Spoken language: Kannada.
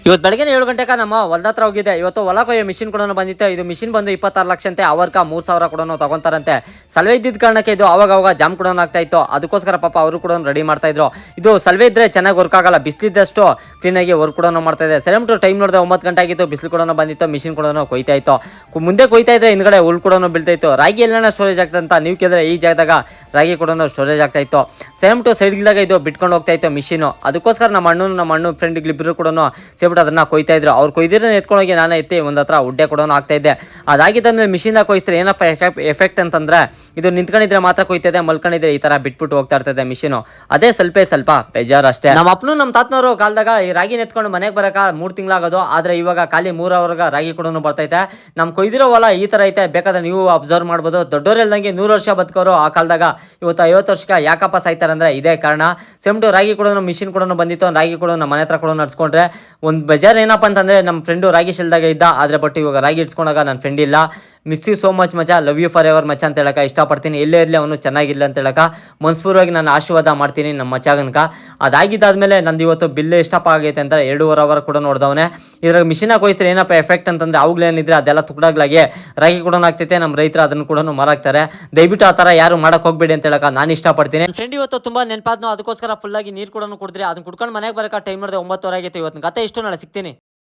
ಇವತ್ತು ಬೆಳಗ್ಗೆ 7 ಗಂಟೆಗೆ ನಮ್ಮ ಹೊಲದ ಹತ್ರ ಹೋಗಿದೆ. ಇವತ್ತು ಹೊಲ ಕೊಯ್ಯೋ ಮಿಷಿನ್ ಕೂಡ ಬಂದಿತ್ತು. ಇದು ಮಿಷಿನ್ ಬಂದು 26 ಲಕ್ಷ ಅಂತೆ. ಅವರ್ಕ 3,000 ಕೂಡ ತಗೊಂತಾರಂತೆ. ಸಲ್ವೆ ಇದ್ದಿದ್ದ ಕಾರಣಕ್ಕೆ ಇದು ಅವಾಗ ಜಾಮ್ ಕೂಡ ಆಗ್ತಾ ಇತ್ತು. ಅದಕ್ಕೋಸ್ಕರ ಪಾಪ ಅವರು ಕೂಡ ರೆಡಿ ಮಾಡ್ತಾ ಇದ್ರು. ಇದು ಸಲ್ವೆ ಇದ್ರೆ ಚೆನ್ನಾಗಿ ವರ್ಕ್ ಆಗಲ್ಲ, ಬಿಸಿಲಿದ್ದಷ್ಟು ಕ್ಲೀನ್ ಆಗಿ ವರ್ಕ್ ಕೂಡ ಮಾಡ್ತಾ ಇದೆ. ಸೆಲೆಮ್ ಟು ಟೈಮ್ ನೋಡಿದ್ರೆ 9 ಗಂಟೆ ಆಗಿತ್ತು. ಬಿಸಿಲು ಕೂಡ ಬಂದಿತ್ತು. ಮಿಷಿನ್ ಕೂಡ ಕೊಯ್ತಾ ಇತ್ತು. ಮುಂದೆ ಕೊಯ್ತಾ ಇದ್ರೆ ಹಿಂದ್ಗಡೆ ಹುಲ್ ಕೂಡ ಬೀಳ್ತಾ ಇತ್ತು. ರಾಗಿ ಎಲ್ಲ ಸ್ಟೋರೇಜ್ ಆಗ್ತದೆ ಅಂತ ನೀವು ಕೇಳಿದ್ರೆ ಈ ಜಾಗದಾಗ ರಾಗಿ ಕೂಡ ಸ್ಟೋರೇಜ್ ಆಗ್ತಾ ಇತ್ತು. ಸೇಮ್ ಟು ಸೈಡ್ಗಿಲ್ದಾಗ ಇದು ಬಿಟ್ಕೊಂಡು ಹೋಗ್ತಾ ಇತ್ತು ಮಿಷಿನ್. ಅದಕ್ಕೋಸ್ಕರ ನಮ್ಮ ಅಣ್ಣ ಫ್ರೆಂಡ್ ಇಬ್ಬರು ಕೂಡ ಸೇಬಿಟ್ಟು ಅದನ್ನ ಕೊಯ್ತಾ ಇದ್ರು. ಅವ್ರು ಕೊಯ್ದಿರ ಎತ್ಕೊಂಡೋಗಿ ನಾನು ಎತ್ತಿ ಒಂದು ಹತ್ರ ಉಡ್ಡೆ ಕೂಡ ಆಗ್ತಾ ಇದ್ದೆ. ಅದಾಗಿದ್ದ ಮಿಷಿನ್ ಕೊಯ್ತಾರೆ ಏನಪ್ಪ ಎಫೆಕ್ಟ್ ಅಂತಂದ್ರೆ ಇದು ನಿಂತ್ಕೊಂಡಿದ್ರೆ ಮಾತ್ರ ಕೊಯ್ತದೆ, ಮಲ್ಕೊಂಡಿದ್ರೆ ಈ ತರ ಬಿಟ್ಬಿಟ್ಟು ಹೋಗ್ತಾ ಇರ್ತದೆ ಮಿಷಿನ್. ಅದೇ ಸ್ವಲ್ಪ ಬೇಜಾರು ಅಷ್ಟೇ. ನಮ್ಮ ಅಪ್ಪನು ನಮ್ಮ ತಾತನವರು ಕಾಲದಾಗ ಈ ರಾಗಿ ಎತ್ಕೊಂಡು ಮನೆಗೆ ಬರಕ 3 ತಿಂಗಳಾಗೋದು. ಆದ್ರೆ ಇವಾಗ ಖಾಲಿ 3 ಅವರ್ಗ ರಾಗಿ ಕೂಡ ಬರ್ತೈತೆ. ನಮ್ ಕೊಯ್ದಿರೋ ಹೊಲ ಈ ತರ ಐತೆ. ಬೇಕಾದ್ರೆ ನೀವು ಅಬ್ಸರ್ವ್ ಮಾಡ್ಬೋದು. ದೊಡ್ಡವರೆಲ್ದಂಗೆ 100 ವರ್ಷ ಬದುಕೋರು ಆ ಕಾಲದಾಗ ಇವತ್ತು 50 ವರ್ಷಕ್ಕೆ ಯಾಕಪ್ಪ ಸಾಯ್ತಾರೆ ಅಂದ್ರೆ ಇದೇ ಕಾರಣ. ಸೇಮ್ ಟು ರಾಗಿ ಕೂಡ ಮಿಷಿನ್ ಕೂಡ ಬಂದಿತ್ತು. ರಾಗಿ ಕೂಡ ನಮ್ಮ ಮನೆ ಹತ್ರ ಕೂಡ ನಡ್ಸ್ಕೊಂಡ್ರೆ ಒಂದು ಬೇಜಾರು ಏನಪ್ಪ ಅಂತಂದ್ರೆ ನಮ್ಮ ಫ್ರೆಂಡು ರಾಗಿ ಶೆಲ್ದಾಗ ಇದ್ದ. ಆದ್ರೆ ಬಟ್ ಇವಾಗ ರಾಗಿ ಇಡ್ಸ್ಕೊಂಡಾಗ ನನ್ನ ಫ್ರೆಂಡ್ ಇಲ್ಲ. ಮಿಸ್ ಯು ಸೋ ಮಚ್ ಮಚ, ಲವ್ ಯು ಫಾರ್ ಎವರ್ ಮಚ ಅಂತ ಹೇಳಕ ಇಷ್ಟಪಡ್ತೀನಿ. ಎಲ್ಲೇ ಇರಲಿ ಅವನು ಚೆನ್ನಾಗಿಲ್ಲ ಅಂತ ಹೇಳಕ ಮನಸ್ಪೂರ್ವವಾಗಿ ನಾನು ಆಶೀರ್ವಾದ ಮಾಡ್ತೀನಿ ನಮ್ಮ ಮಚಾಗನ್ಕ. ಅದಾಗಿದ್ದಾದ್ಮೇಲೆ ನಂದು ಇವತ್ತು ಬಿಲ್ ಎಷ್ಟಪ್ಪ ಆಗೈತೆ ಅಂತ 2.5 ಅವರ್ ಕೂಡ ನೋಡ್ದವನೆ. ಇದ್ರಾಗ ಮಿಷಿನಾಗ ಹೋಯ್ತಾರೆ ಏನಪ್ಪ ಎಫೆಕ್ಟ್ ಅಂತಂದ್ರೆ ಅವುಗಳೇನಿದ್ರೆ ಅದೆಲ್ಲ ತುಕಡಾಗ್ಲಾಗೆ ರಾಗಿ ಕೂಡ ಆಗ್ತೈತೆ. ನಮ್ಮ ರೈತರು ಅದನ್ನು ಕೂಡ ಮಾರಾಕ್ತಾರೆ. ದಯವಿಟ್ಟು ಆ ಥರ ಯಾರು ಮಾಡಕ್ ಹೋಗ್ಬೇಡಿ ಅಂತ ಹೇಳಕ ನಾನು ಇಷ್ಟಪಡ್ತೀನಿ. ಫ್ರೆಂಡ್ ಇವತ್ತು ತುಂಬಾ ನೆನಪಾದ್ನು, ಅದಕ್ಕೋಸ್ಕರ ಫುಲ್ ಆಗಿ ನೀರು ಕೂಡ ಕುಡಿದ್ರೆ ಅದನ್ನ ಕುಡ್ಕೊಂಡು ಮನೆಗೆ ಬರಕ ಟೈಮ್ ಮಾಡಿದೆ 9 ಆಗಿತ್ತು. ಇವತ್ತು ಕತೆ ಇಷ್ಟು ನಾಳೆ ಸಿಗ್ತೀನಿ.